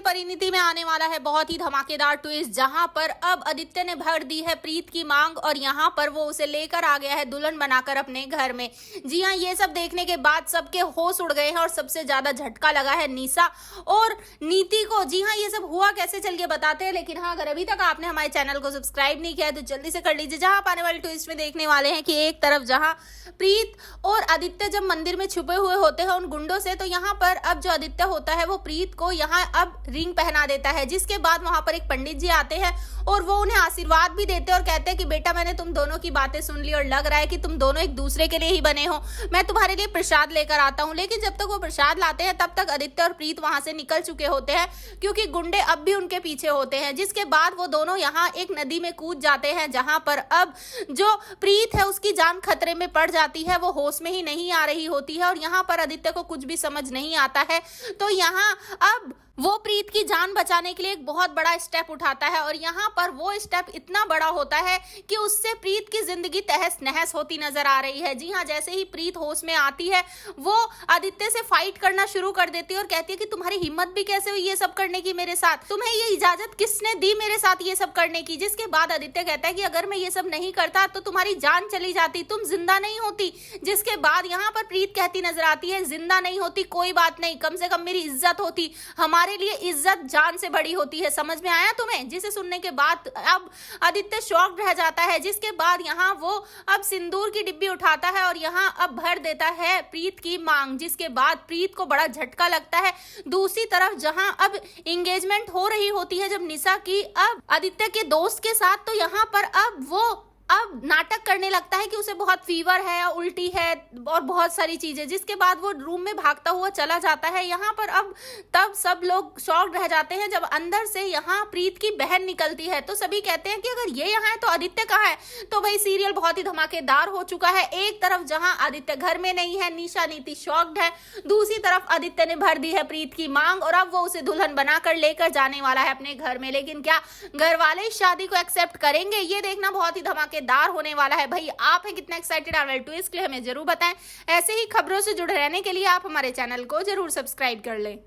परिणीति में आने वाला है बहुत ही धमाकेदार ट्विस्ट, जहां पर अब आदित्य ने भर दी है प्रीत की मांग और यहां पर वो उसे लेकर आ गया है दुल्हन बनाकर अपने घर में। जी हां, ये सब देखने के बाद सबके होश उड़ गए हैं और सबसे ज्यादा झटका लगा है निशा और नीति को। जी हां, ये सब हुआ कैसे चल के बताते हैं, लेकिन हाँ, अगर अभी तक आपने हमारे चैनल को सब्सक्राइब नहीं किया है तो जल्दी से कर लीजिए। जहां आने वाले ट्विस्ट में देखने वाले हैं कि एक तरफ जहां प्रीत और आदित्य जब मंदिर में छुपे हुए होते हैं उन गुंडों से, तो यहाँ पर अब जो आदित्य होता है वो प्रीत को यहाँ अब रिंग पहना देता है, जिसके बाद वहां पर एक पंडित जी आते हैं और वो उन्हें आशीर्वाद भी देते हैं और कहते हैं कि बेटा, मैंने तुम दोनों की बातें सुन ली और लग रहा है कि तुम दोनों एक दूसरे के लिए ही बने हो। मैं तुम्हारे लिए प्रसाद लेकर आता हूँ। लेकिन जब तक वो प्रसाद लाते हैं तब तक आदित्य और प्रीत वहां से निकल चुके होते हैं, क्योंकि गुंडे अब भी उनके पीछे होते हैं। जिसके बाद वो दोनों यहाँ एक नदी में कूद जाते हैं, जहां पर अब जो प्रीत है उसकी जान खतरे में पड़ जाती है, वो होश में ही नहीं आ रही होती है और यहाँ पर आदित्य को कुछ भी समझ नहीं आता है। तो यहाँ अब वो प्रीत की जान बचाने के लिए एक बहुत बड़ा स्टेप उठाता है और यहाँ पर वो स्टेप इतना बड़ा होता है कि उससे प्रीत की जिंदगी तहस नहस होती नजर आ रही है। जी हाँ, जैसे ही प्रीत होश में आती है वो आदित्य से फाइट करना शुरू कर देती है और कहती है कि तुम्हारी हिम्मत भी कैसे हुई ये सब करने की मेरे साथ, तुम्हें ये इजाजत किसने दी मेरे साथ ये सब करने की। जिसके बाद आदित्य कहता है कि अगर मैं ये सब नहीं करता तो तुम्हारी जान चली जाती, तुम जिंदा नहीं होती। जिसके बाद यहाँ पर प्रीत कहती नजर आती है, जिंदा नहीं होती कोई बात नहीं, कम से कम मेरी इज्जत होती, हमारे लिए इज्जत जान से बड़ी होती है। समझ में आया तुम्हें? जिसे सुनने के बाद अब आदित्य शॉक्ड रह जाता है। जिसके बाद यहाँ वो अब सिंदूर की डिब्बी उठाता है और यहाँ अब भर देता है प्रीत की मांग। जिसके बाद प्रीत को बड़ा झटका लगता है। दूसरी तरफ जहां अब एंगेजमेंट हो रही होती है जब निशा की अब आदित्य के दोस्त के साथ, तो यहाँ पर अब वो अब नाटक करने लगता है कि उसे बहुत फीवर है, उल्टी है और बहुत सारी चीजें। जिसके बाद वो रूम में भागता हुआ चला जाता है। यहाँ पर अब तब सब लोग शॉक्ड रह जाते हैं जब अंदर से यहाँ प्रीत की बहन निकलती है। तो सभी कहते हैं कि अगर ये यहाँ है तो आदित्य कहाँ है। तो भाई सीरियल बहुत ही धमाकेदार हो चुका है। एक तरफ जहाँ आदित्य घर में नहीं है, निशा नीति शॉक्ड है, दूसरी तरफ आदित्य ने भर दी है प्रीत की मांग और अब वो उसे दुल्हन बनाकर लेकर जाने वाला है अपने घर में। लेकिन क्या घर वाले इस शादी को एक्सेप्ट करेंगे, ये देखना बहुत ही धमाकेदार होने वाला है। भाई आप हैं कितना एक्साइटेड आने वाले ट्विस्ट के लिए हमें जरूर बताएं। ऐसे ही खबरों से जुड़े रहने के लिए आप हमारे चैनल को जरूर सब्सक्राइब कर लें।